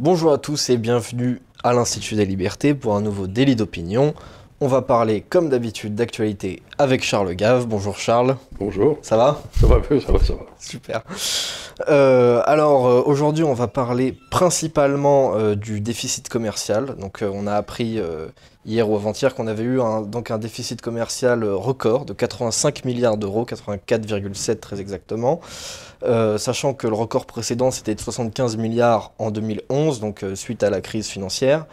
Bonjour à tous et bienvenue à l'Institut des Libertés pour un nouveau délit d'opinion. On va parler comme d'habitude d'actualité avec Charles Gave. Bonjour Charles. Bonjour, Ça va? ça va peu, ça va, ça va. Super. Aujourd'hui on va parler principalement du déficit commercial. Donc on a appris hier ou avant-hier qu'on avait eu un déficit commercial record de 85 milliards d'euros, 84,7 très exactement. Sachant que le record précédent c'était de 75 milliards en 2011, donc suite à la crise financière.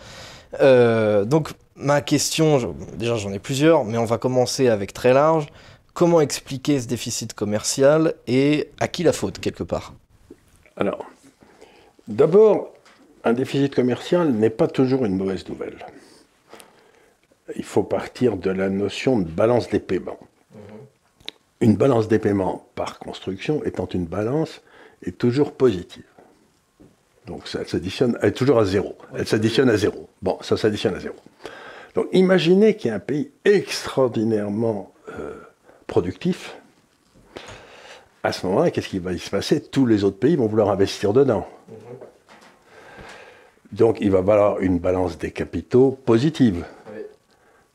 Donc ma question, déjà j'en ai plusieurs, mais on va commencer avec très large. Comment expliquer ce déficit commercial et à qui la faute quelque part? Alors, d'abord, un déficit commercial n'est pas toujours une mauvaise nouvelle. Il faut partir de la notion de balance des paiements. Une balance des paiements, par construction, étant une balance, est toujours positive. Donc ça s'additionne, elle est toujours à zéro. Elle s'additionne à zéro. Bon, ça s'additionne à zéro. Donc imaginez qu'il y a un pays extraordinairement productif. À ce moment-là, qu'est-ce qui va se passer? Tous les autres pays vont vouloir investir dedans. Donc il va valoir une balance des capitaux positive.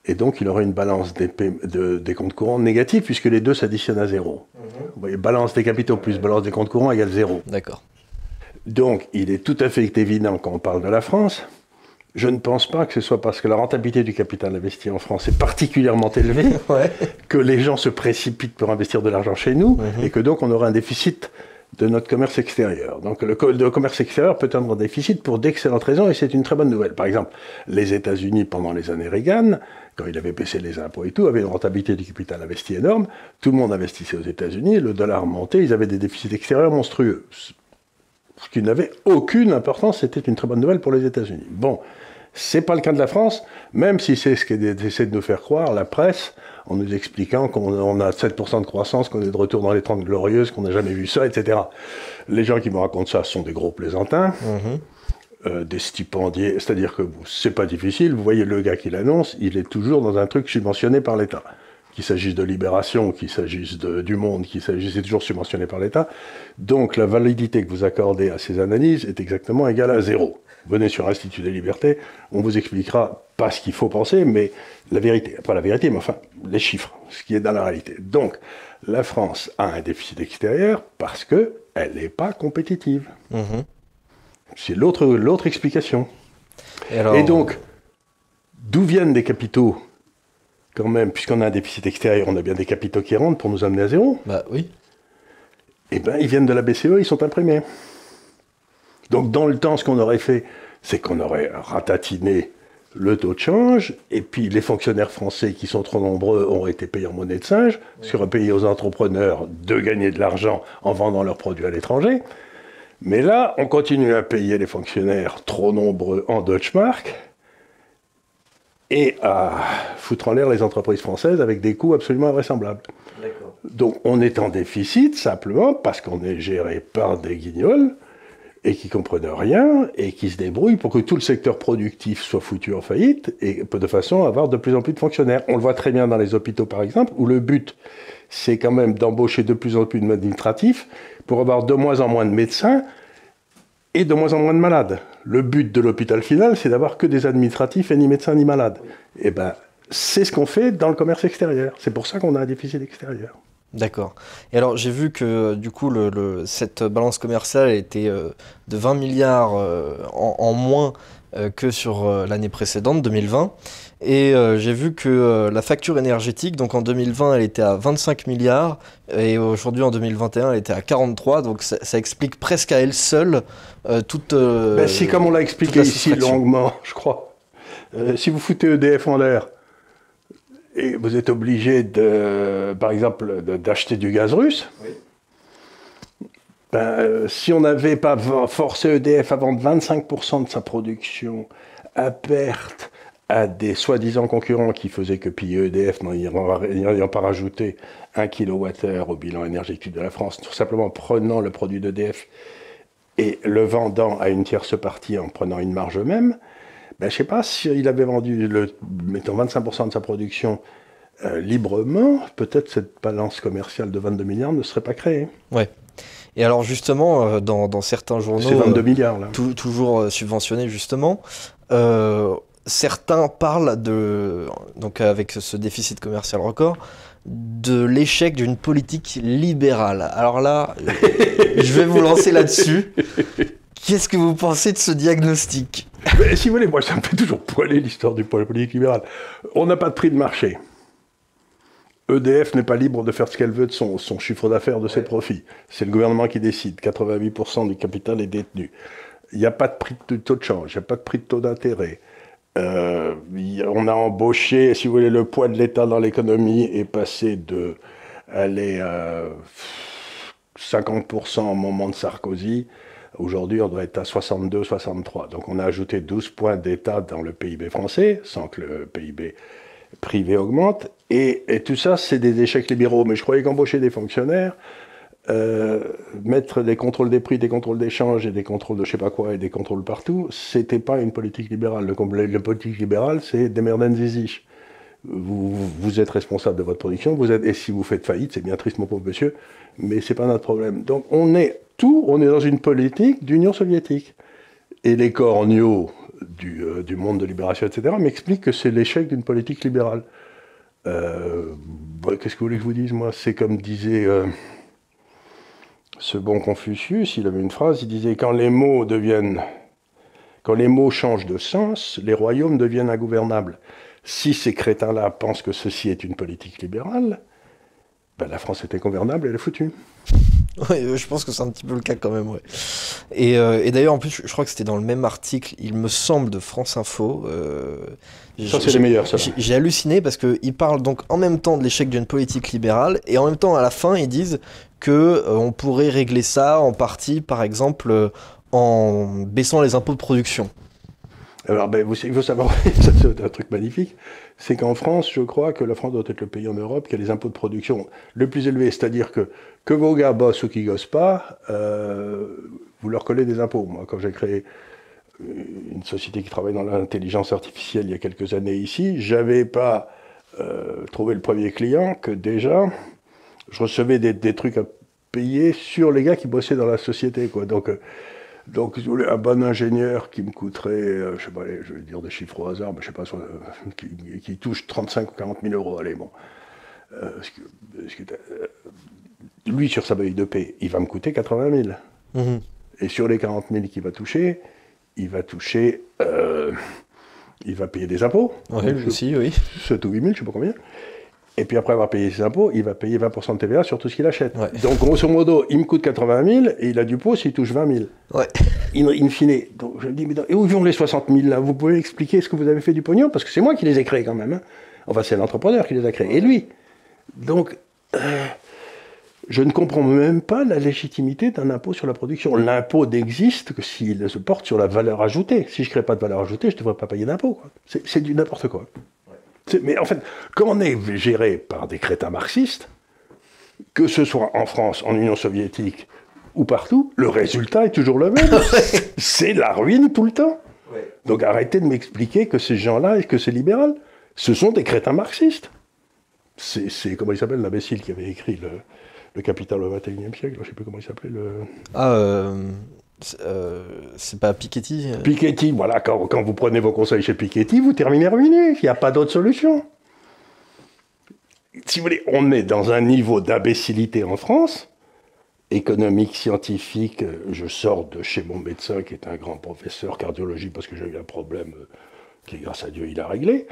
Et donc il aura une balance des comptes courants négative, puisque les deux s'additionnent à zéro. Vous voyez, balance des capitaux plus balance des comptes courants égale zéro. D'accord. Donc il est tout à fait évident quand on parle de la France, je ne pense pas que ce soit parce que la rentabilité du capital investi en France est particulièrement élevée que les gens se précipitent pour investir de l'argent chez nous et que donc on aura un déficit de notre commerce extérieur. Donc le commerce extérieur peut être en déficit pour d'excellentes raisons et c'est une très bonne nouvelle. Par exemple, les États-Unis pendant les années Reagan, quand il avait baissé les impôts et tout, avaient une rentabilité du capital investi énorme. Tout le monde investissait aux États-Unis, le dollar montait, ils avaient des déficits extérieurs monstrueux. Ce qui n'avait aucune importance, c'était une très bonne nouvelle pour les États-Unis. Bon, c'est pas le cas de la France, même si c'est ce qu'essaie de nous faire croire la presse, en nous expliquant qu'on a 7% de croissance, qu'on est de retour dans les 30 glorieuses, qu'on n'a jamais vu ça, etc. Les gens qui me racontent ça sont des gros plaisantins, des stipendiés, c'est-à-dire que c'est pas difficile, vous voyez le gars qui l'annonce, il est toujours dans un truc subventionné par l'État. Qu'il s'agisse de Libération, qu'il s'agisse du Monde, c'est toujours subventionné par l'État. Donc la validité que vous accordez à ces analyses est exactement égale à zéro. Venez sur l'Institut des Libertés, on vous expliquera pas ce qu'il faut penser, mais la vérité. Pas la vérité, mais enfin, les chiffres, ce qui est dans la réalité. Donc, la France a un déficit extérieur parce qu'elle n'est pas compétitive. C'est l'autre explication. Et donc, d'où viennent des capitaux? Quand même, puisqu'on a un déficit extérieur, on a bien des capitaux qui rentrent pour nous amener à zéro. Bah oui. Eh bien, ils viennent de la BCE, ils sont imprimés. Donc, dans le temps, ce qu'on aurait fait, c'est qu'on aurait ratatiné le taux de change, et puis les fonctionnaires français qui sont trop nombreux auraient été payés en monnaie de singe, ce qui aurait payé aux entrepreneurs de gagner de l'argent en vendant leurs produits à l'étranger. Mais là, on continue à payer les fonctionnaires trop nombreux en Deutschmark, et à foutre en l'air les entreprises françaises avec des coûts absolument invraisemblables. Donc on est en déficit simplement parce qu'on est géré par des guignols et qui comprennent rien et qui se débrouillent pour que tout le secteur productif soit foutu en faillite et de façon à avoir de plus en plus de fonctionnaires. On le voit très bien dans les hôpitaux par exemple, où le but c'est quand même d'embaucher de plus en plus d'administratifs pour avoir de moins en moins de médecins et de moins en moins de malades. Le but de l'hôpital final, c'est d'avoir que des administratifs et ni médecins ni malades. Et ben, c'est ce qu'on fait dans le commerce extérieur. C'est pour ça qu'on a un déficit extérieur. D'accord. Et alors j'ai vu que du coup cette balance commerciale était de 20 milliards en moins que sur l'année précédente, 2020. Et j'ai vu que la facture énergétique, donc en 2020, elle était à 25 milliards, et aujourd'hui en 2021, elle était à 43, donc ça explique presque à elle seule toute... C'est comme on l'a expliqué ici longuement, je crois. Si vous foutez EDF en l'air, et vous êtes obligé, par exemple, d'acheter du gaz russe, si on n'avait pas forcé EDF à vendre 25% de sa production à perte à des soi-disant concurrents qui faisaient que piller EDF n'ayant pas rajouté 1 kWh au bilan énergétique de la France, tout simplement prenant le produit d'EDF et le vendant à une tierce partie en prenant une marge eux-mêmes, je ne sais pas s'il avait vendu, mettons 25% de sa production librement, peut-être cette balance commerciale de 22 milliards ne serait pas créée. Ouais. Et alors justement, dans certains journaux, c'est 22 milliards là. Toujours subventionnés justement, certains parlent donc avec ce déficit commercial record, de l'échec d'une politique libérale. Alors là, je vais vous lancer là-dessus. Qu'est-ce que vous pensez de ce diagnostic? Mais, si vous voulez, moi ça me fait toujours poiler l'histoire du politique libéral. On n'a pas de prix de marché. EDF n'est pas libre de faire ce qu'elle veut de son chiffre d'affaires, de ses profits. C'est le gouvernement qui décide. 88% du capital est détenu. Il n'y a pas de prix de taux de change, il n'y a pas de prix de taux d'intérêt. On a embauché, si vous voulez, le poids de l'État dans l'économie est passé de 50% au moment de Sarkozy. Aujourd'hui, on doit être à 62, 63. Donc on a ajouté 12 points d'État dans le PIB français, sans que le PIB privé augmente, et tout ça, c'est des échecs libéraux. Mais je croyais qu'embaucher des fonctionnaires, mettre des contrôles des prix, des contrôles d'échange et des contrôles de je sais pas quoi et des contrôles partout, c'était pas une politique libérale. La politique libérale, c'est des merden zizi. Vous êtes responsable de votre production, et si vous faites faillite, c'est bien triste mon pauvre monsieur, mais c'est pas notre problème. Donc on est dans une politique d'Union soviétique. Et les corneaux du monde de libération, etc., m'expliquent que c'est l'échec d'une politique libérale. Qu'est-ce que vous voulez que je vous dise, moi? C'est comme disait ce bon Confucius, il avait une phrase, il disait « Quand les mots changent de sens, les royaumes deviennent ingouvernables. » Si ces crétins-là pensent que ceci est une politique libérale, ben la France est ingouvernable, elle est foutue. Ouais, je pense que c'est un petit peu le cas quand même, ouais. Et d'ailleurs, en plus, je crois que c'était dans le même article, il me semble, de France Info. Ça, c'est les meilleurs, ça. J'ai halluciné parce qu'ils parlent donc en même temps de l'échec d'une politique libérale et en même temps, à la fin, ils disent que on pourrait régler ça en partie, par exemple, en baissant les impôts de production. Alors, il faut savoir, ça c'est un truc magnifique, c'est qu'en France, je crois que la France doit être le pays en Europe qui a les impôts de production le plus élevés. C'est-à-dire que vos gars bossent ou qu'ils gossent pas, vous leur collez des impôts. Moi, quand j'ai créé une société qui travaille dans l'intelligence artificielle il y a quelques années ici, j'avais pas trouvé le premier client que déjà, je recevais des trucs à payer sur les gars qui bossaient dans la société, quoi. Donc, si vous voulez, un bon ingénieur qui me coûterait, je sais pas, je vais dire des chiffres au hasard, mais je sais pas, qui touche 35 ou 40 000 euros, allez, bon. Lui, sur sa feuille de paie, il va me coûter 80 000. Mmh. Et sur les 40 000 qu'il va toucher, il va payer des impôts. Oui, aussi, oui. 7 ou 8 000, je sais pas combien. Et puis après avoir payé ses impôts, il va payer 20% de TVA sur tout ce qu'il achète. Ouais. Donc grosso modo, il me coûte 80 000 et il a du pot s'il touche 20 000. Ouais. In fine. Donc je me dis, mais et où vont les 60 000 là? Vous pouvez expliquer ce que vous avez fait du pognon? Parce que c'est moi qui les ai créés quand même. Hein. Enfin, c'est l'entrepreneur qui les a créés. Et lui. Donc, je ne comprends même pas la légitimité d'un impôt sur la production. L'impôt n'existe que s'il se porte sur la valeur ajoutée. Si je ne crée pas de valeur ajoutée, je ne devrais pas payer d'impôt. C'est du n'importe quoi. Mais en fait, comme on est géré par des crétins marxistes, que ce soit en France, en Union soviétique ou partout, le résultat est toujours le même. C'est la ruine tout le temps. Ouais. Donc arrêtez de m'expliquer que ces gens-là et que c'est libéral. Ce sont des crétins marxistes. C'est comment il s'appelle, l'imbécile qui avait écrit le Capital au XXIe siècle, je ne sais plus comment il s'appelait. C'est pas Piketty Piketty, voilà, quand vous prenez vos conseils chez Piketty, vous terminez ruiné, il n'y a pas d'autre solution. Si vous voulez, on est dans un niveau d'imbécilité en France, économique, scientifique. Je sors de chez mon médecin, qui est un grand professeur cardiologie, parce que j'ai eu un problème qui, grâce à Dieu, il a réglé.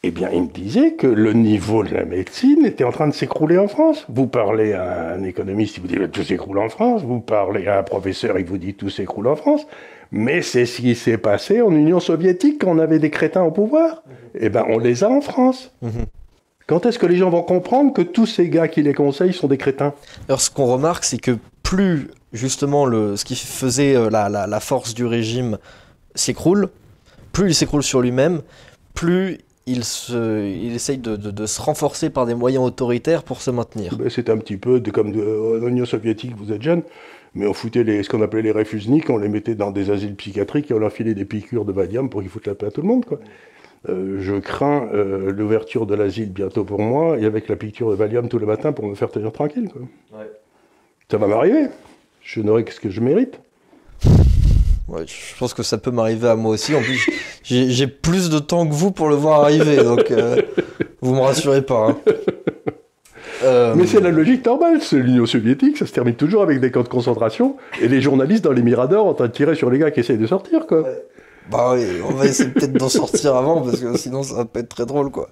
Eh bien, il me disait que le niveau de la médecine était en train de s'écrouler en France. Vous parlez à un économiste, il vous dit que tout s'écroule en France. Vous parlez à un professeur, il vous dit que tout s'écroule en France. Mais c'est ce qui s'est passé en Union soviétique quand on avait des crétins au pouvoir. Eh bien, on les a en France. Quand est-ce que les gens vont comprendre que tous ces gars qui les conseillent sont des crétins? Alors, ce qu'on remarque, c'est que plus, justement, ce qui faisait la force du régime s'écroule, plus il s'écroule sur lui-même, plus il essaye de se renforcer par des moyens autoritaires pour se maintenir. C'est un petit peu comme en Union soviétique, vous êtes jeune, mais on foutait ce qu'on appelait les réfusniks, on les mettait dans des asiles psychiatriques et on leur filait des piqûres de Valium pour qu'ils foutent la paix à tout le monde, quoi. Je crains l'ouverture de l'asile bientôt pour moi, et avec la piqûre de Valium tous les matins pour me faire tenir tranquille, quoi. Ouais. Ça va m'arriver. Je n'aurai que ce que je mérite. Ouais, je pense que ça peut m'arriver à moi aussi. En plus, j'ai plus de temps que vous pour le voir arriver, donc vous me rassurez pas. Hein. Mais c'est la logique normale, c'est l'Union soviétique, ça se termine toujours avec des camps de concentration et les journalistes dans les miradors en train de tirer sur les gars qui essayent de sortir, quoi. Ouais. Bah oui, on va essayer peut-être d'en sortir avant, parce que sinon ça va pas être très drôle, quoi.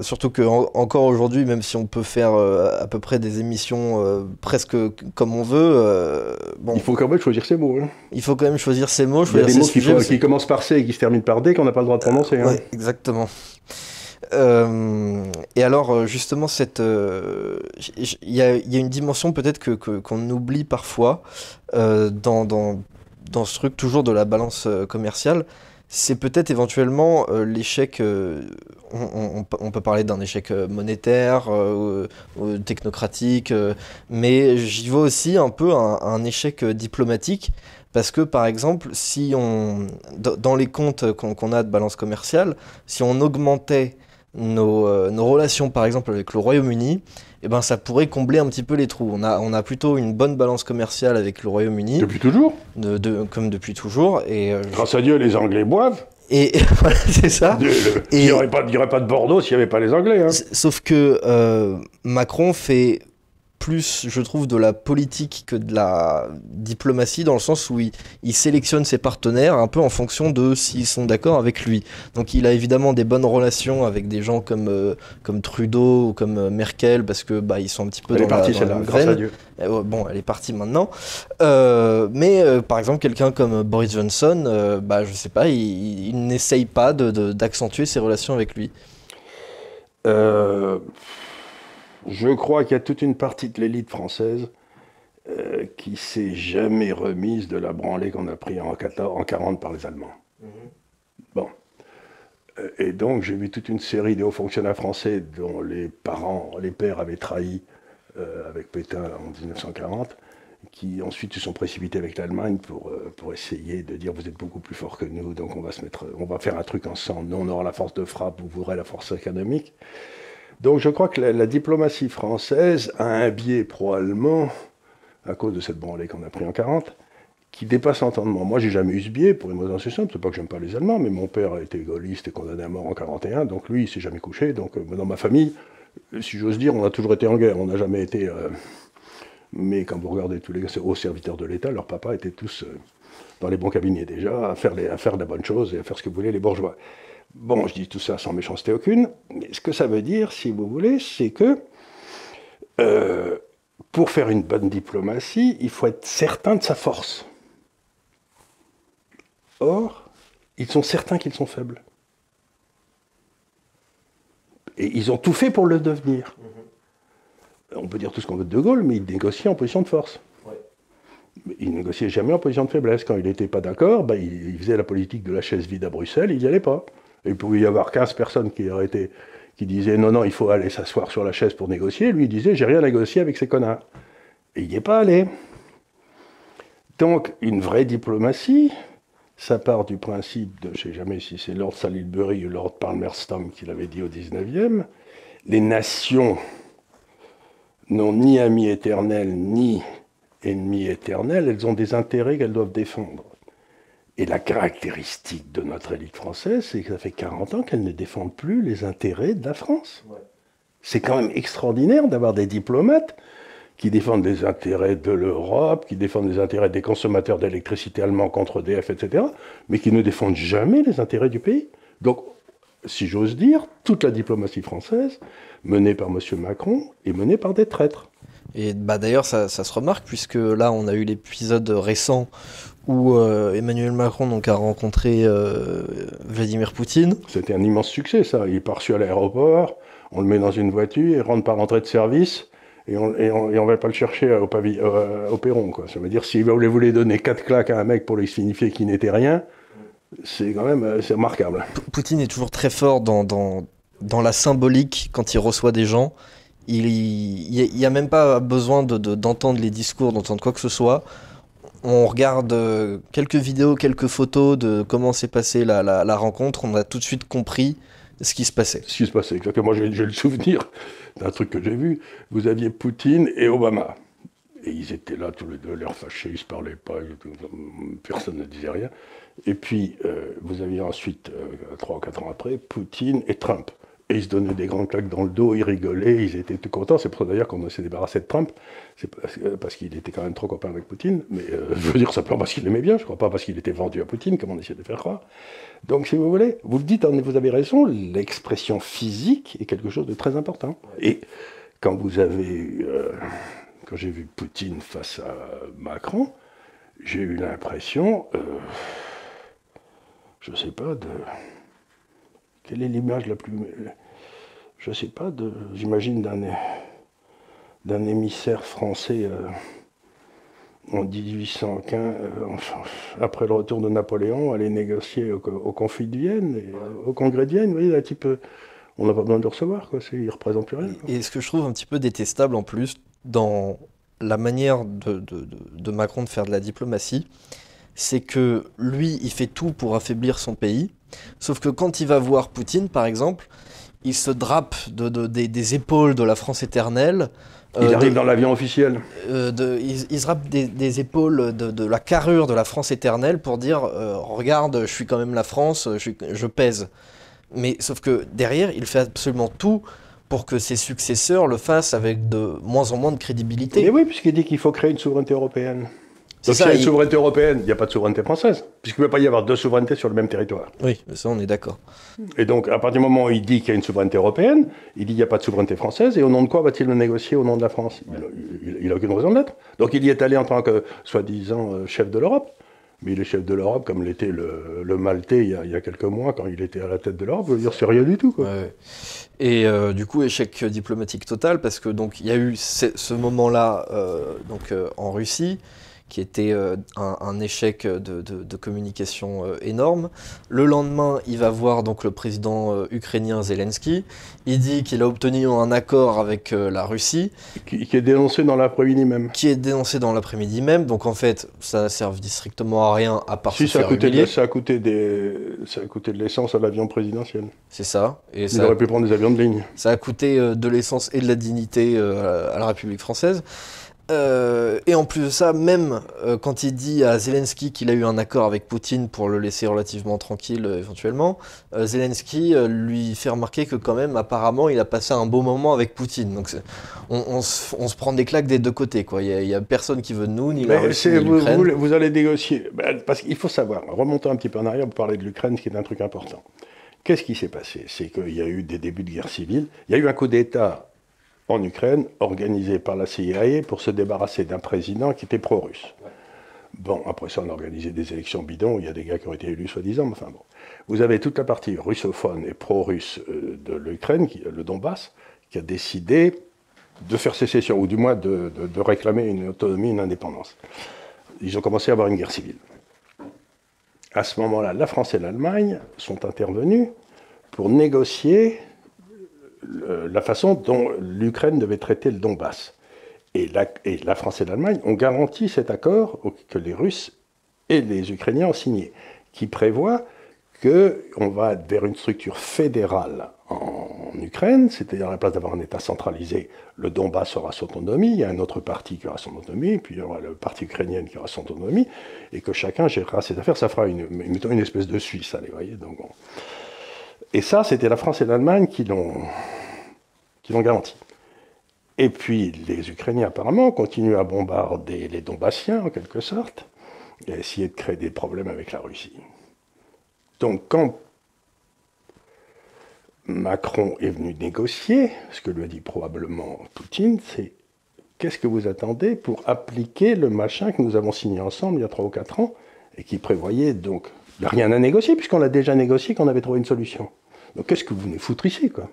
Surtout que encore aujourd'hui, même si on peut faire à peu près des émissions presque comme on veut, bon, Il faut quand même choisir ses mots. Hein. il faut quand même choisir ses mots, Il y a choisir des ses mots sujets. qui commencent par C et qui se terminent par D qu'on n'a pas le droit de prononcer. Hein. Ouais, exactement. Et alors, justement, il y a une dimension peut-être qu'on oublie parfois dans ce truc toujours de la balance commerciale. C'est peut-être éventuellement l'échec. On peut parler d'un échec monétaire, technocratique, mais j'y vois aussi un peu un échec diplomatique. Parce que par exemple, si dans les comptes qu'on a de balance commerciale, si on augmentait nos relations par exemple avec le Royaume-Uni, eh ben, ça pourrait combler un petit peu les trous. On a plutôt une bonne balance commerciale avec le Royaume-Uni. Depuis toujours. Comme depuis toujours. Grâce à Dieu, les Anglais boivent. Et voilà, c'est ça. Il n'y aurait pas de Bordeaux s'il n'y avait pas les Anglais. Hein. Sauf que Macron fait plus, je trouve, de la politique que de la diplomatie, dans le sens où il sélectionne ses partenaires un peu en fonction de s'ils sont d'accord avec lui. Donc il a évidemment des bonnes relations avec des gens comme Trudeau ou comme Merkel, parce que ils sont un petit peu dans la grâce à Dieu. Bon, elle est partie maintenant. Mais par exemple, quelqu'un comme Boris Johnson, je sais pas, il n'essaye pas d'accentuer ses relations avec lui. Je crois qu'il y a toute une partie de l'élite française qui s'est jamais remise de la branlée qu'on a pris en 40 par les Allemands. Mmh. Bon. Et donc j'ai vu toute une série de hauts fonctionnaires français dont les pères avaient trahi avec Pétain en 1940, qui ensuite se sont précipités avec l'Allemagne pour essayer de dire vous êtes beaucoup plus fort que nous, donc on va faire un truc ensemble, nous on aura la force de frappe, vous aurez la force économique. Donc je crois que la diplomatie française a un biais pro-allemand, à cause de cette branlée qu'on a pris en 40, qui dépasse l'entendement. Moi, j'ai jamais eu ce biais, pour une raison assez simple, c'est pas que j'aime pas les Allemands, mais mon père a été gaulliste et condamné à mort en 41, donc lui, il s'est jamais couché. Donc dans ma famille, si j'ose dire, on a toujours été en guerre, on n'a jamais été... Mais quand vous regardez tous les hauts serviteurs de l'État, leurs papas étaient tous dans les bons cabinets déjà, à faire de la bonne chose et à faire ce que voulaient les bourgeois. Bon, je dis tout ça sans méchanceté aucune, mais ce que ça veut dire, si vous voulez, c'est que pour faire une bonne diplomatie, il faut être certain de sa force. Or, ils sont certains qu'ils sont faibles. Et ils ont tout fait pour le devenir. On peut dire tout ce qu'on veut de De Gaulle, mais il négociait en position de force. Ouais. Il négociait jamais en position de faiblesse. Quand il n'était pas d'accord, il faisait la politique de la chaise vide à Bruxelles, il n'y allait pas. Et il pouvait y avoir 15 personnes qui disaient non, il faut aller s'asseoir sur la chaise pour négocier. Lui, il disait j'ai rien négocié avec ces connards. Et il n'y est pas allé. Donc, une vraie diplomatie, ça part du principe de, je ne sais jamais si c'est Lord Salisbury ou Lord Palmerston qui l'avait dit au 19e, les nations n'ont ni amis éternels ni ennemis éternels, elles ont des intérêts qu'elles doivent défendre. Et la caractéristique de notre élite française, c'est que ça fait 40 ans qu'elle ne défend plus les intérêts de la France. Ouais. C'est quand même extraordinaire d'avoir des diplomates qui défendent les intérêts de l'Europe, qui défendent les intérêts des consommateurs d'électricité allemands contre EDF, etc., mais qui ne défendent jamais les intérêts du pays. Donc, si j'ose dire, toute la diplomatie française, menée par M. Macron, est menée par des traîtres. Et d'ailleurs, ça se remarque, puisque là, on a eu l'épisode récent où Emmanuel Macron a rencontré Vladimir Poutine. C'était un immense succès, ça. Il est pas reçu à l'aéroport, on le met dans une voiture, il rentre par entrée de service, et on ne va pas le chercher au perron, quoi. Ça veut dire, si vous voulez donner 4 claques à un mec pour lui signifier qu'il n'était rien, c'est quand même c'est remarquable. Poutine est toujours très fort dans la symbolique quand il reçoit des gens. Il n'y a même pas besoin d'entendre les discours, d'entendre quoi que ce soit. On regarde quelques vidéos, quelques photos de comment s'est passée la rencontre. On a tout de suite compris ce qui se passait. Ce qui se passait, exactement. Moi, j'ai le souvenir d'un truc que j'ai vu. Vous aviez Poutine et Obama. Et ils étaient là, tous les deux, l'air fâchés, ils ne se parlaient pas, personne ne disait rien. Et puis, vous aviez ensuite, 3 ou 4 ans après, Poutine et Trump. Et ils se donnaient des grandes claques dans le dos, ils rigolaient, ils étaient tout contents. C'est pour ça d'ailleurs qu'on s'est débarrassé de Trump. C'est parce qu'il était quand même trop copain avec Poutine. Mais je veux dire, simplement parce qu'il aimait bien, je ne crois pas parce qu'il était vendu à Poutine, comme on essayait de faire croire. Donc, si vous voulez, vous le dites, vous avez raison, l'expression physique est quelque chose de très important. Et quand vous avez... quand j'ai vu Poutine face à Macron, j'ai eu l'impression, je ne sais pas, quelle est l'image la plus... Je ne sais pas, j'imagine d'un émissaire français en 1815, après le retour de Napoléon, aller négocier au conflit de Vienne, et, au congrès de Vienne, vous voyez, un type... on n'a pas besoin de le recevoir, quoi, il ne représente plus rien. Et ce que je trouve un petit peu détestable en plus, dans la manière de Macron de faire de la diplomatie, c'est que lui, il fait tout pour affaiblir son pays, sauf que quand il va voir Poutine, par exemple, il se drape des épaules de la France éternelle. Il arrive dans l'avion officiel. Il se drape des épaules de la carrure de la France éternelle pour dire regarde, je suis quand même la France, je pèse. Mais sauf que derrière, il fait absolument tout pour que ses successeurs le fassent avec de moins en moins de crédibilité. Mais oui, puisqu'il dit qu'il faut créer une souveraineté européenne. Donc s'il y a une souveraineté européenne, il n'y a pas de souveraineté française, puisqu'il ne peut pas y avoir 2 souverainetés sur le même territoire. Oui, ça on est d'accord. Et donc à partir du moment où il dit qu'il y a une souveraineté européenne, il dit qu'il n'y a pas de souveraineté française, et au nom de quoi va-t-il le négocier au nom de la France? Il n'a aucune raison de l'être. Donc il y est allé en tant que, soi-disant, chef de l'Europe. Mais il est chef de l'Europe comme l'était le Maltais il y a quelques mois quand il était à la tête de l'Europe. Je veux dire, c'est rien du tout, quoi. Ouais. Et du coup, échec diplomatique total, parce que donc il y a eu ce moment-là en Russie, qui était un échec de communication énorme. Le lendemain, il va voir donc le président ukrainien Zelensky. Il dit qu'il a obtenu un accord avec la Russie. Qui est dénoncé dans l'après-midi même. Qui est dénoncé dans l'après-midi même. Donc en fait, ça n'a servi strictement à rien, à part si, se faire humilier. Ça a coûté de l'essence à l'avion présidentiel. C'est ça. Et il aurait pu prendre des avions de ligne. Ça a coûté de l'essence et de la dignité à la République française. Et en plus de ça, même quand il dit à Zelensky qu'il a eu un accord avec Poutine pour le laisser relativement tranquille éventuellement, Zelensky lui fait remarquer que quand même apparemment il a passé un beau moment avec Poutine. Donc on se prend des claques des deux côtés, quoi. Il y a personne qui veut de nous, ni la Russie, ni l'Ukraine. Vous allez négocier, parce qu'il faut savoir, remontons un petit peu en arrière pour parler de l'Ukraine, ce qui est un truc important. Qu'est-ce qui s'est passé? C'est qu'il y a eu des débuts de guerre civile, il y a eu un coup d'État en Ukraine, organisé par la CIA pour se débarrasser d'un président qui était pro-russe. Ouais. Bon, après ça, on a organisé des élections bidons, il y a des gars qui ont été élus soi-disant, mais enfin bon. Vous avez toute la partie russophone et pro-russe de l'Ukraine, le Donbass, qui a décidé de faire sécession, ou du moins de réclamer une autonomie, une indépendance. Ils ont commencé à avoir une guerre civile. À ce moment-là, la France et l'Allemagne sont intervenus pour négocier la façon dont l'Ukraine devait traiter le Donbass. Et la France et l'Allemagne ont garanti cet accord que les Russes et les Ukrainiens ont signé, qui prévoit qu'on va vers une structure fédérale en Ukraine, c'est-à-dire à la place d'avoir un État centralisé, le Donbass aura son autonomie, il y a un autre parti qui aura son autonomie, puis il y aura le parti ukrainien qui aura son autonomie, et que chacun gérera ses affaires, ça fera une espèce de Suisse, allez, voyez, donc bon. Et ça, c'était la France et l'Allemagne qui l'ont garanti. Et puis, les Ukrainiens, apparemment, continuent à bombarder les Donbassiens, en quelque sorte, et à essayer de créer des problèmes avec la Russie. Donc, quand Macron est venu négocier, ce que lui a dit probablement Poutine, c'est « Qu'est-ce que vous attendez pour appliquer le machin que nous avons signé ensemble il y a 3 ou 4 ans, et qui prévoyait donc... Il n'y a rien à négocier, puisqu'on l'a déjà négocié, qu'on avait trouvé une solution. Donc qu'est-ce que vous venez foutre ici, quoi?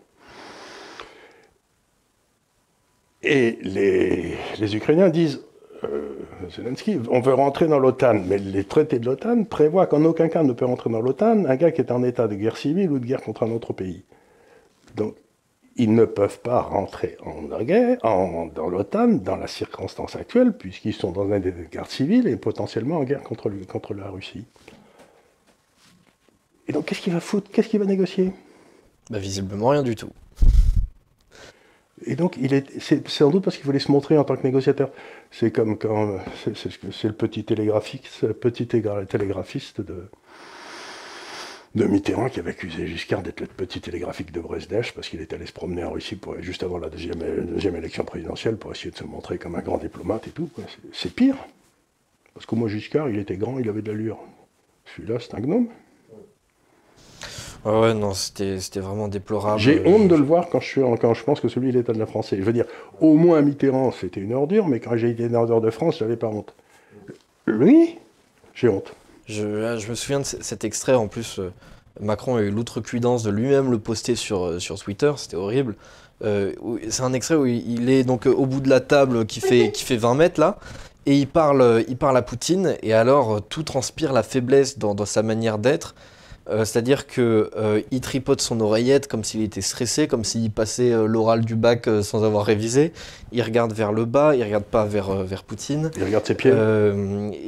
Et les Ukrainiens disent, Zelensky, on veut rentrer dans l'OTAN, mais les traités de l'OTAN prévoient qu'en aucun cas ne peut rentrer dans l'OTAN un gars qui est en état de guerre civile ou de guerre contre un autre pays. Donc ils ne peuvent pas rentrer dans l'OTAN dans la circonstance actuelle, puisqu'ils sont dans un état de guerre civile et potentiellement en guerre contre la Russie. Et donc, qu'est-ce qu'il va foutre? Qu'est-ce qu'il va négocier? Bah, visiblement rien du tout. Et donc, c'est sans doute parce qu'il voulait se montrer en tant que négociateur. C'est comme quand c'est le petit télégraphiste de Mitterrand qui avait accusé Giscard d'être le petit télégraphique de Brezhnev parce qu'il était allé se promener en Russie juste avant la deuxième élection présidentielle pour essayer de se montrer comme un grand diplomate et tout. C'est pire. Parce qu'au moins Giscard, il était grand, il avait de l'allure. Celui-là, c'est un gnome. Ouais, non, c'était vraiment déplorable. J'ai honte de le voir quand je pense que celui est l'état de la France. Je veux dire, au moins Mitterrand, c'était une ordure, mais quand j'ai été une ordure de France, j'avais pas honte. Lui, j'ai honte. Je me souviens de cet extrait, en plus, Macron a eu l'outrecuidance de lui-même le poster sur Twitter, c'était horrible. C'est un extrait où il est donc au bout de la table qui fait 20 mètres là, et il parle à Poutine, et alors tout transpire la faiblesse dans sa manière d'être. C'est-à-dire qu'il tripote son oreillette comme s'il était stressé, comme s'il passait l'oral du bac sans avoir révisé. Il regarde vers le bas, il regarde pas vers Poutine. Il regarde ses pieds.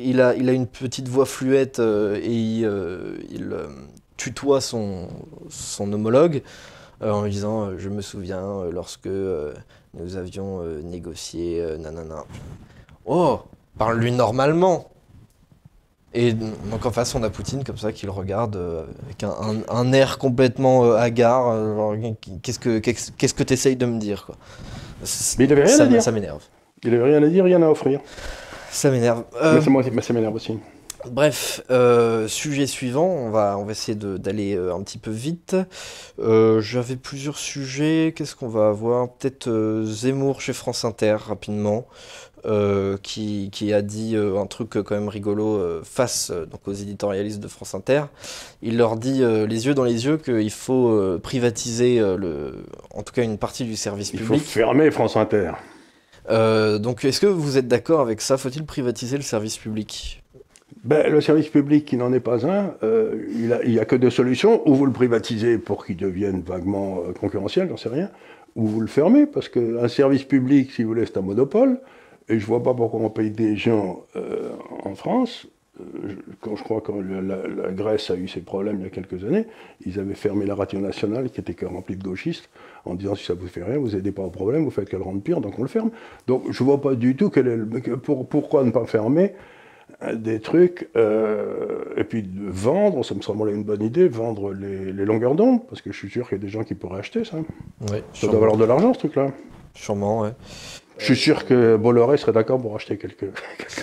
Il a une petite voix fluette et il tutoie son homologue en lui disant je me souviens lorsque nous avions négocié nanana. Oh, parle-lui normalement. Et donc en face on a Poutine comme ça qui le regarde avec un air complètement hagard, genre, qu'est-ce que t'essayes de me dire quoi. Mais il avait rien à dire. Ça m'énerve. Il avait rien à dire, rien à offrir. Ça m'énerve. Mais ça m'énerve aussi. Bref, sujet suivant, on va essayer d'aller un petit peu vite. J'avais plusieurs sujets, qu'est-ce qu'on va avoir? Peut-être Zemmour chez France Inter rapidement. Qui a dit un truc quand même rigolo face donc aux éditorialistes de France Inter. Il leur dit les yeux dans les yeux qu'il faut privatiser en tout cas une partie du service public. Il faut fermer France Inter. Donc est-ce que vous êtes d'accord avec ça? Faut-il privatiser le service public? Le service public qui n'en est pas un, il n'y a que deux solutions. Ou vous le privatisez pour qu'il devienne vaguement concurrentiel, j'en sais rien, ou vous le fermez, parce qu'un service public, si vous voulez, c'est un monopole. Et je ne vois pas pourquoi on paye des gens en France. Je crois que la Grèce a eu ses problèmes il y a quelques années, ils avaient fermé la radio nationale qui était que remplie de gauchistes en disant si ça vous fait rien, vous n'aidez pas au problème, vous faites qu'elle rende pire, donc on le ferme. Donc je ne vois pas du tout pourquoi ne pas fermer des trucs et puis de vendre, ça me semblait une bonne idée, vendre les longueurs d'onde, parce que je suis sûr qu'il y a des gens qui pourraient acheter ça. Ouais, ça doit valoir de l'argent ce truc-là. Sûrement, ouais. Je suis sûr que Bolloré serait d'accord pour acheter quelques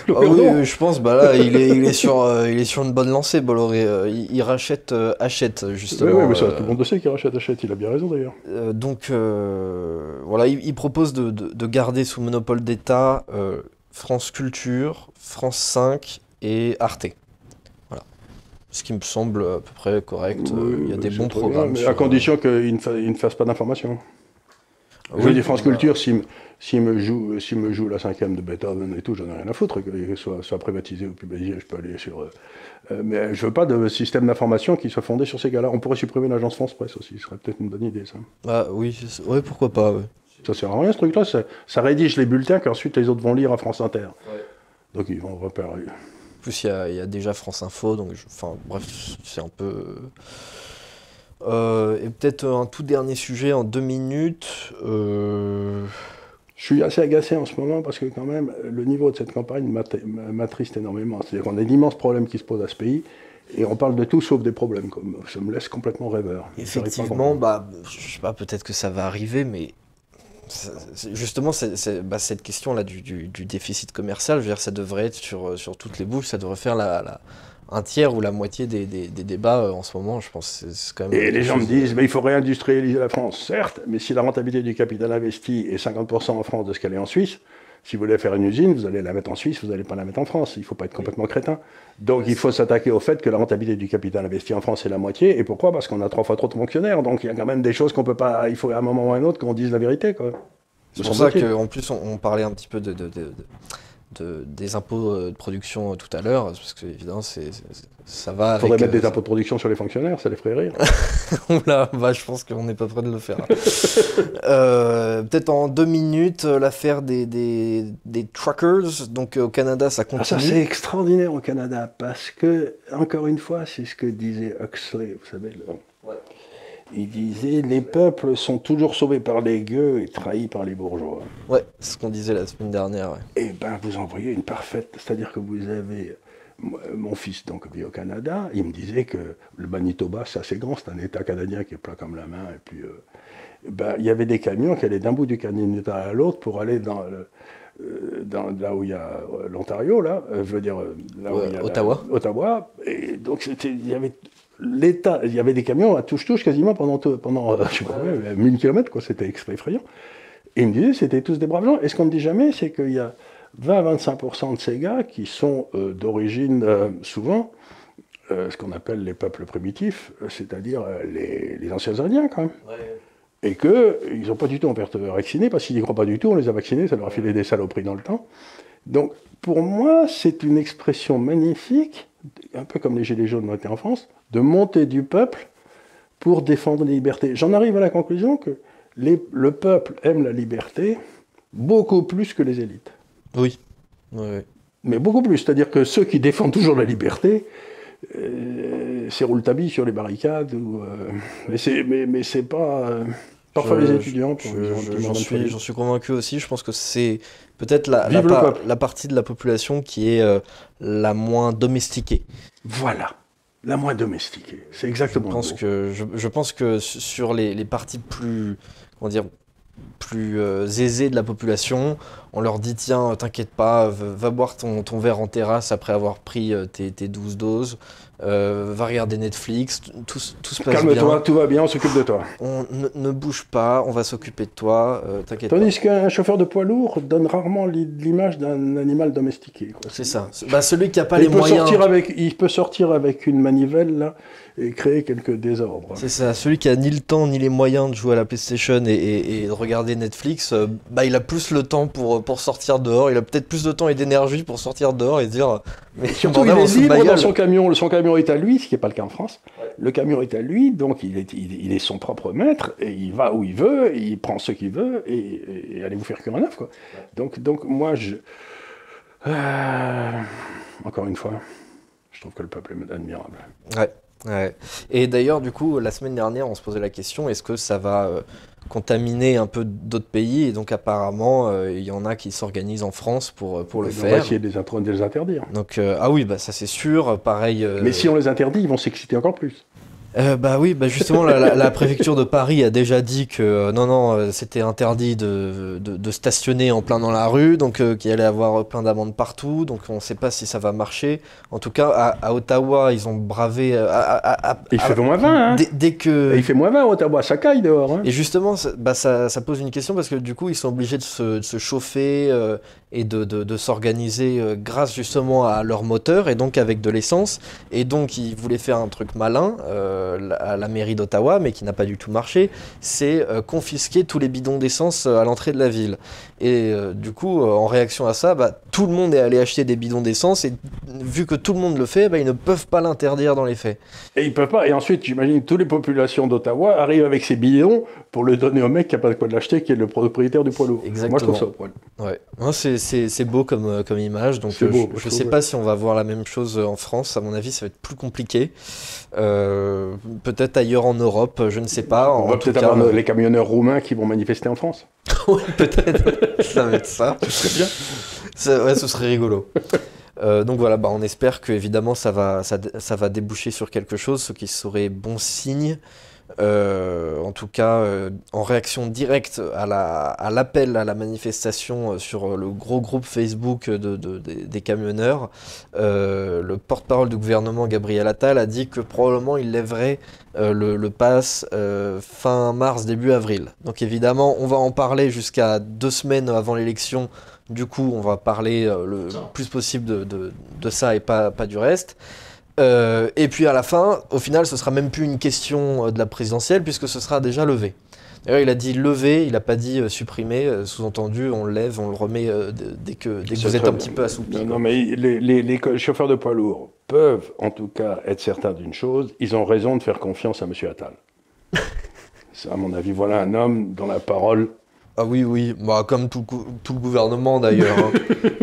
ah oui, je pense. Bah là, il est sur une bonne lancée, Bolloré. Il rachète, achète justement. Oui, mais ça, tout le monde le sait qu'il achète. Il a bien raison d'ailleurs. Donc voilà, il propose de garder sous monopole d'État France Culture, France 5 et Arte. Voilà. Ce qui me semble à peu près correct. Il y a des bons programmes. Mais à condition qu'il ne fasse pas d'information. Je veux dire, France Culture, s'il me joue la 5e de Beethoven et tout, j'en ai rien à foutre, qu'il soit privatisé ou publié, je peux aller sur... mais je veux pas de système d'information qui soit fondé sur ces gars-là. On pourrait supprimer l'agence France Presse aussi, ce serait peut-être une bonne idée, ça. Ah oui, ouais, pourquoi pas, ouais. Ça sert à rien, ce truc-là, ça rédige les bulletins qu'ensuite les autres vont lire à France Inter. Ouais. Donc ils vont repérer. En plus, il y a déjà France Info, donc... Enfin, bref, c'est un peu... et peut-être un tout dernier sujet en 2 minutes. Je suis assez agacé en ce moment parce que quand même, le niveau de cette campagne m'attriste énormément. C'est-à-dire qu'on a d'immenses problèmes qui se posent à ce pays et on parle de tout sauf des problèmes. Ça me laisse complètement rêveur. Effectivement, je sais pas, peut-être que ça va arriver, mais justement, cette question-là du déficit commercial, je veux dire, ça devrait être sur toutes les bouches, ça devrait faire un tiers ou la moitié des débats en ce moment, je pense. C'est quand même. Et les gens me disent, il faut réindustrialiser la France, certes, mais si la rentabilité du capital investi est 50% en France de ce qu'elle est en Suisse, si vous voulez faire une usine, vous allez la mettre en Suisse, vous n'allez pas la mettre en France. Il ne faut pas être complètement crétin. Donc il faut s'attaquer au fait que la rentabilité du capital investi en France est la moitié. Et pourquoi? Parce qu'on a 3 fois trop de fonctionnaires. Donc il y a quand même des choses qu'on peut pas. Il faut à un moment ou à un autre qu'on dise la vérité, quoi. C'est pour ça qu'en plus on parlait un petit peu des impôts de production tout à l'heure, parce que évidemment ça va avec... Il faudrait mettre des impôts de production sur les fonctionnaires, ça les ferait rire. Oula, je pense qu'on n'est pas prêt de le faire. Peut-être en 2 minutes, l'affaire des truckers. Donc au Canada, ça continue. Ça c'est extraordinaire au Canada, parce que, encore une fois, c'est ce que disait Huxley, vous savez. Il disait « Les peuples sont toujours sauvés par les gueux et trahis par les bourgeois ». Ouais, c'est ce qu'on disait la semaine dernière. Ouais. Eh bien, vous en voyez une parfaite. C'est-à-dire que vous avez... Mon fils donc vit au Canada, il me disait que le Manitoba, c'est assez grand, c'est un État canadien qui est plat comme la main, et puis il y avait des camions qui allaient d'un bout du Canada à l'autre pour aller là où il y a l'Ontario, là, je veux dire, là où il y a Ottawa. Ottawa, et donc il y avait l'État, il y avait des camions à touche-touche quasiment pendant je sais pas, 1000 km, quoi, c'était effrayant. Et il me disait, c'était tous des braves gens, et ce qu'on ne dit jamais, c'est qu'il y a 20 à 25% de ces gars qui sont d'origine, souvent, ce qu'on appelle les peuples primitifs, c'est-à-dire les anciens Indiens, quand même. Ouais. Et qu'ils n'ont pas du tout envie de vacciner, parce qu'ils n'y croient pas du tout, on les a vaccinés, ça leur a filé des saloperies dans le temps. Donc, pour moi, c'est une expression magnifique, un peu comme les Gilets jaunes ont été en France, de monter du peuple pour défendre les libertés. J'en arrive à la conclusion que le peuple aime la liberté beaucoup plus que les élites. Oui. Ouais. Mais beaucoup plus. C'est-à-dire que ceux qui défendent toujours la liberté, c'est Rouletabille sur les barricades. Mais c'est pas... parfois les étudiants... J'en suis convaincu aussi. Je pense que c'est peut-être la partie de la population qui est la moins domestiquée. Voilà. La moins domestiquée. C'est exactement ça. Je pense que sur les parties plus... Comment dire, plus aisés de la population, on leur dit tiens, t'inquiète pas, va boire ton verre en terrasse après avoir pris tes 12 doses, va regarder Netflix, tout se passe bien. Calme-toi, tout va bien, on s'occupe de toi. On ne bouge pas, on va s'occuper de toi, t'inquiète pas. Tandis qu'un chauffeur de poids lourd donne rarement l'image d'un animal domestiqué. C'est ça. Celui qui n'a pas les moyens... Il peut sortir avec une manivelle, là, et créer quelques désordres. C'est ça, celui qui a ni le temps ni les moyens de jouer à la PlayStation et de regarder Netflix, il a plus le temps pour sortir dehors, il a peut-être plus de temps et d'énergie pour sortir dehors et se dire... Mais surtout, il est libre dans son camion est à lui, ce qui n'est pas le cas en France. Ouais. Le camion est à lui, donc il est son propre maître, et il va où il veut, il prend ce qu'il veut, et allez vous faire cuire un œuf, quoi. Ouais. Donc moi, encore une fois, je trouve que le peuple est admirable. Ouais. Ouais. Et d'ailleurs, du coup, la semaine dernière, on se posait la question, est-ce que ça va contaminer un peu d'autres pays? Et donc apparemment, il y en a qui s'organisent en France pour le faire. On va essayer de les interdire. Donc, ah oui, ça c'est sûr, pareil... Mais si on les interdit, ils vont s'exciter encore plus. Oui, justement, la préfecture de Paris a déjà dit que non, c'était interdit de stationner en plein dans la rue, donc qu'il allait y avoir plein d'amendes partout, donc on ne sait pas si ça va marcher. En tout cas, à Ottawa, ils ont bravé... il fait moins 20, hein. Dès que... Et il fait moins 20 à Ottawa, ça caille dehors. Hein. Et justement, ça pose une question, parce que du coup, ils sont obligés de se chauffer et de s'organiser grâce justement à leur moteur, et donc avec de l'essence. Et donc, ils voulaient faire un truc malin... à la mairie d'Ottawa, mais qui n'a pas du tout marché, c'est confisquer tous les bidons d'essence à l'entrée de la ville. Et du coup, en réaction à ça, tout le monde est allé acheter des bidons d'essence, et vu que tout le monde le fait, ils ne peuvent pas l'interdire dans les faits. Et ils peuvent pas, et ensuite, j'imagine, toutes les populations d'Ottawa arrivent avec ces bidons pour le donner au mec qui n'a pas de quoi de l'acheter, qui est le propriétaire du poids lourd. Exactement. Moi, je trouve ça au poil. Ouais. C'est beau comme image, donc je ne sais pas si on va voir la même chose en France. À mon avis, ça va être plus compliqué. Peut-être ailleurs en Europe, je ne sais pas. On va peut-être avoir les camionneurs roumains qui vont manifester en France. Oui, peut-être. Ça va être ça. Ce serait bien. Ce serait rigolo. Donc voilà, on espère que évidemment ça va déboucher sur quelque chose, ce qui serait bon signe. En tout cas, en réaction directe à l'appel à la manifestation sur le gros groupe Facebook des camionneurs, le porte-parole du gouvernement, Gabriel Attal, a dit que probablement il lèverait le pass fin mars, début avril. Donc évidemment, on va en parler jusqu'à 2 semaines avant l'élection. Du coup, on va parler le plus possible de ça et pas du reste. Et puis à la fin, au final, ce sera même plus une question de la présidentielle, puisque ce sera déjà levé. D'ailleurs, il a dit lever, il n'a pas dit supprimer, sous-entendu, on le lève, on le remet dès que vous êtes un petit peu assoupi. Non, mais les chauffeurs de poids lourds peuvent en tout cas être certains d'une chose, ils ont raison de faire confiance à M. Attal. À mon avis, voilà un homme dont la parole Ah oui, oui, bah, comme tout le gouvernement d'ailleurs. Hein.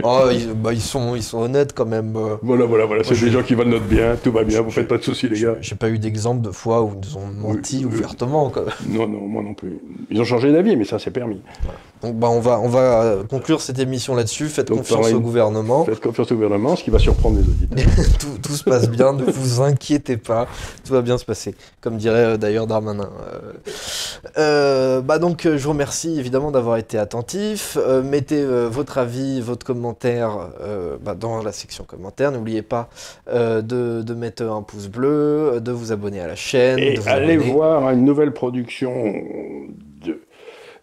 Oh, ils sont honnêtes quand même. Voilà, c'est des gens qui veulent notre bien, tout va bien, vous faites pas de soucis les gars. J'ai pas eu d'exemple de fois où ils nous ont menti ouvertement. Quoi. Non, moi non plus. Ils ont changé d'avis, mais ça c'est permis. Voilà. Donc bah, on va conclure cette émission là-dessus. Faites confiance au gouvernement. Faites confiance au gouvernement, ce qui va surprendre les auditeurs. tout se passe bien, ne vous inquiétez pas, tout va bien se passer, comme dirait d'ailleurs Darmanin. Donc je vous remercie évidemment d'avoir été attentif. Mettez votre avis, votre commentaire dans la section commentaires. N'oubliez pas de mettre un pouce bleu, de vous abonner à la chaîne. Et allez voir une nouvelle production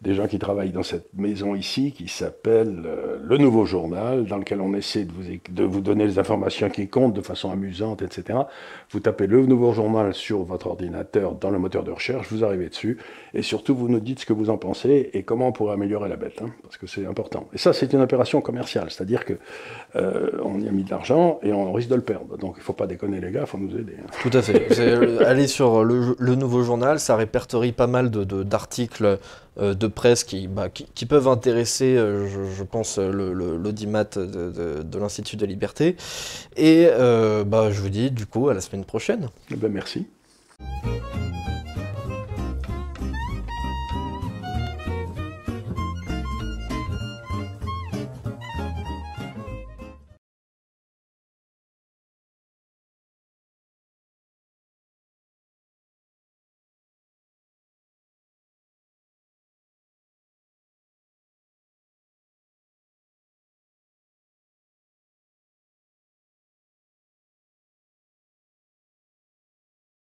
des gens qui travaillent dans cette maison ici, qui s'appelle Le Nouveau Journal, dans lequel on essaie de vous donner les informations qui comptent de façon amusante, etc. Vous tapez Le Nouveau Journal sur votre ordinateur dans le moteur de recherche, vous arrivez dessus, et surtout vous nous dites ce que vous en pensez et comment on pourrait améliorer la bête, hein, parce que c'est important. Et ça, c'est une opération commerciale, c'est-à-dire que on y a mis de l'argent et on risque de le perdre. Donc il ne faut pas déconner les gars, il faut nous aider. Hein. Tout à fait. Allez sur le Nouveau Journal, ça répertorie pas mal d'articles de presse qui peuvent intéresser, je pense, l'audimat de l'Institut de Liberté. Et je vous dis du coup à la semaine prochaine. Ben merci.